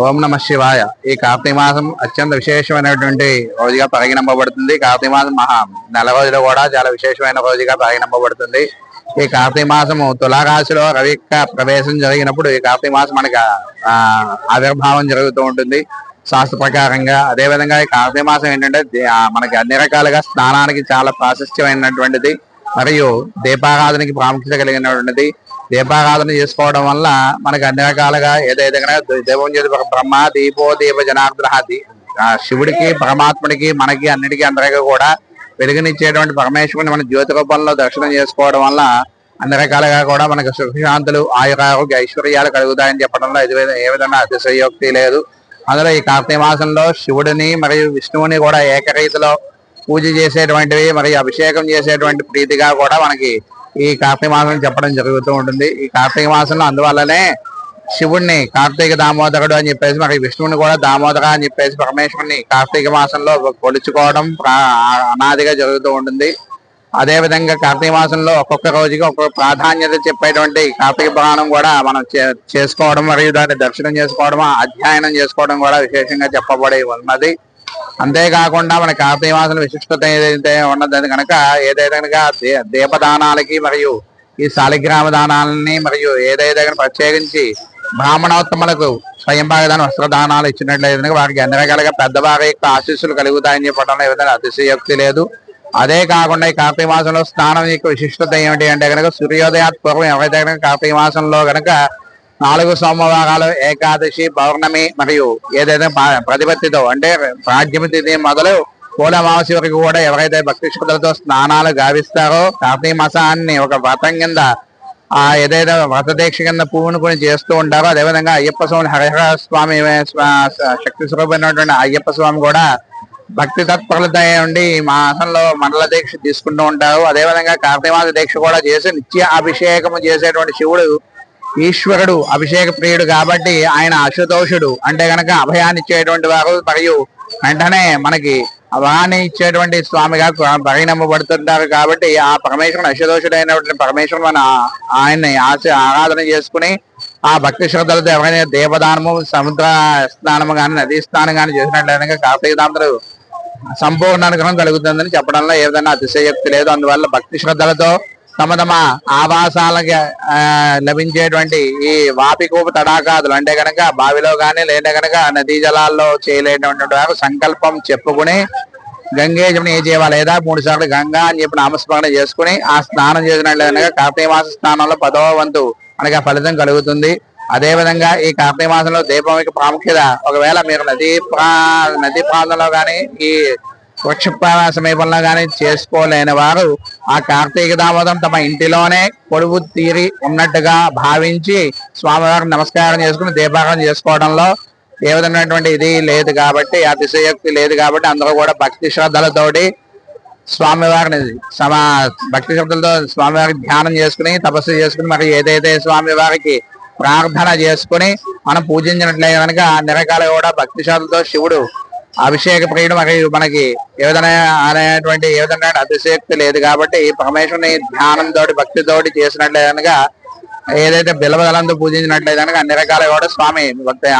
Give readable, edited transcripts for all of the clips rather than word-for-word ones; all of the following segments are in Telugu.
ఓం నమ శివాయ. ఈ కార్తీక మాసం అత్యంత విశేషమైనటువంటి రోజుగా పరిగణింపబడుతుంది. కార్తీక మాసం నెల రోజులు కూడా చాలా విశేషమైన రోజుగా పరిగణింపబడుతుంది. ఈ కార్తీక మాసము తులారాశిలో రవి యొక్క ప్రవేశం జరిగినప్పుడు ఈ కార్తీక మాసం మనకి ఆవిర్భావం జరుగుతూ ఉంటుంది శాస్త్ర ప్రకారంగా. అదేవిధంగా ఈ కార్తీక మాసం ఏంటంటే మనకి అన్ని రకాలుగా స్నానానికి చాలా ప్రాశస్త్యమైనటువంటిది మరియు దీపారాధనకి ప్రాముఖ్యత కలిగినటువంటిది. దీపారాధన చేసుకోవడం వల్ల మనకి అన్ని రకాలుగా ఏదైతే దీపం చేసి బ్రహ్మ దీపో దీప జనార్దన శివుడికి పరమాత్ముడికి మనకి అన్నిటికీ అందరికీ కూడా వెలుగునిచ్చేటువంటి పరమేశ్వరుని మన జ్యోతి రూపంలో దర్శనం చేసుకోవడం వల్ల అన్ని రకాలుగా కూడా మనకు సుఖశాంతులు ఆయురారోగ్య ఐశ్వర్యాలు కలుగుతాయని చెప్పడంలో ఏ విధంగా అతిశయోక్తి లేదు. అందులో ఈ కార్తీక మాసంలో శివుడిని మరియు విష్ణువుని కూడా ఏకరీతిలో పూజ చేసేటువంటివి మరియు అభిషేకం చేసేటువంటి ప్రీతిగా కూడా మనకి ఈ కార్తీక మాసం చెప్పడం జరుగుతూ ఉంటుంది. ఈ కార్తీక మాసంలో అందువల్లనే శివుడిని కార్తీక దామోదరుడు అని చెప్పేసి మరి విష్ణువుని కూడా దామోదర అని చెప్పేసి పరమేశ్వరుని కార్తీక మాసంలో కొలుచుకోవడం అనాదిగా జరుగుతూ ఉంటుంది. అదే విధంగా కార్తీక మాసంలో ఒక్కొక్క రోజుకి ఒక్కొక్క ప్రాధాన్యత చెప్పేటువంటి కార్తీక పురాణం కూడా మనం చేసుకోవడం మరియు దాన్ని దర్శనం చేసుకోవడం అధ్యయనం చేసుకోవడం కూడా విశేషంగా చెప్పబడి ఉన్నది. అంతేకాకుండా మన కార్తీక మాసం విశిష్టత ఏదైతే ఉన్నది కనుక ఏదైతే కనుక దీపదానాలకి మరియు ఈ శాలిగ్రామ దానాలని మరియు ఏదైతే ప్రత్యేకించి బ్రాహ్మణోత్తములకు స్వయంపాకదాన వస్త్రదానాలు ఇచ్చినట్లయితే వారికి అన్ని రకాలుగా పెద్దవారి యొక్క ఆశీస్సులు కలుగుతాయని చెప్పడంలో ఏ విధంగా అతిశయోక్తి లేదు. అదే కాకుండా ఈ కార్తీక మాసంలో స్నానం యొక్క విశిష్టత ఏమిటి అంటే కనుక సూర్యోదయాత్ పూర్వం ఎవరైతే కనుక కార్తీక మాసంలో కనుక 4 సోమవారాలు ఏకాదశి పౌర్ణమి మరియు ఏదైతే ప్రతిపత్తితో అంటే ప్రాజ్ఞమి తిథి మొదలు పూల అమావాస్య వరకు కూడా ఎవరైతే భక్తి శ్రద్ధలతో స్నానాలు గావిస్తారో కార్తీక మాసాన్ని ఒక వ్రతం కింద ఏదైతే వ్రత దీక్ష కింద పూనుకొని చేస్తూ ఉంటారో అదేవిధంగా అయ్యప్ప స్వామి హరిహర స్వామి శక్తి స్వరూపమైనటువంటి అయ్యప్ప స్వామి కూడా భక్తి తత్పరత ఉండి ఈ మాసంలో మండల దీక్ష తీసుకుంటూ ఉంటారు. అదేవిధంగా కార్తీక మాస దీక్ష కూడా చేసి నిత్య అభిషేకము చేసేటువంటి శివుడు ఈశ్వరుడు అభిషేక ప్రియుడు కాబట్టి ఆయన అశుతోషుడు అంటే గనక అభయాన్ని ఇచ్చేటువంటి వారు మరియు వెంటనే మనకి అభయాన్ని ఇచ్చేటువంటి స్వామిగా పరిగణింపబడుతుంటారు. కాబట్టి ఆ పరమేశ్వరుని అశుతోషుడైనటువంటి పరమేశ్వరుడు మన ఆయన్ని ఆరాధన చేసుకుని ఆ భక్తి శ్రద్ధలతో ఎవరైనా దేవదానము సముద్ర స్నానము కానీ నదీ స్నానం కానీ చేసినట్లయితే కార్తీక దాంతో సంపూర్ణ అనుగ్రహం కలుగుతుందని చెప్పడంలో ఏ విధంగా అతిశయోక్తి లేదు. అందువల్ల భక్తి శ్రద్ధలతో తమ ఆవాసాలకి లభించేటువంటి ఈ వాపికూపు తడాకాదులు అంటే కనుక బావిలో కానీ లేదా కనుక నదీ జలాల్లో చేయలేటువంటి వారు సంకల్పం చెప్పుకుని గంగేజముని ఏ చేయాలి లేదా 3 సార్లు గంగా అని చెప్పి నామస్మరణ చేసుకుని ఆ స్నానం చేసినట్లయితే కార్తీక మాస స్నానంలో 10వ వంతు మనకి ఆ ఫలితం కలుగుతుంది. అదేవిధంగా ఈ కార్తీక మాసంలో దీపం యొక్క ప్రాముఖ్యత ఒకవేళ మీరు నదీ ప్రాంతంలో కానీ ఈ వృక్ష సమీపంలో కానీ చేసుకోలేని వారు ఆ కార్తీక దామోదరం తమ ఇంటిలోనే పొడుగు తీరి ఉన్నట్టుగా భావించి స్వామివారికి నమస్కారం చేసుకుని దీపారాధన చేసుకోవడంలో ఏ విధమైనటువంటి ఇది లేదు కాబట్టి అతిశయోక్తి లేదు కాబట్టి అందరూ కూడా భక్తి శ్రద్ధలతోటి స్వామివారిని భక్తి శ్రద్ధలతో స్వామివారికి ధ్యానం చేసుకుని తపస్సు చేసుకుని మరి ఏదైతే స్వామివారికి ప్రార్థన చేసుకుని మనం పూజించినట్లయితే కనుక అన్ని రకాలు కూడా భక్తి శ్రద్ధలతో శివుడు అభిషేక ప్రియుడు మరియు మనకి ఏ విధంగా అనేటువంటి ఏ విధంగా అతిశయోక్తి లేదు కాబట్టి పరమేశ్వరుని ధ్యానంతో భక్తితోటి చేసినట్లయితే కనుక ఏదైతే బిలవదలంతో పూజించినట్లయితే కనుక అన్ని రకాల కూడా స్వామి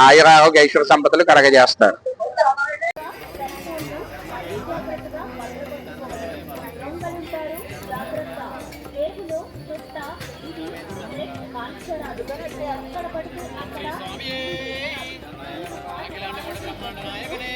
ఆయురారోగ్య ఐశ్వర్య సంపదలు కలగజేస్తారు. నాయకనే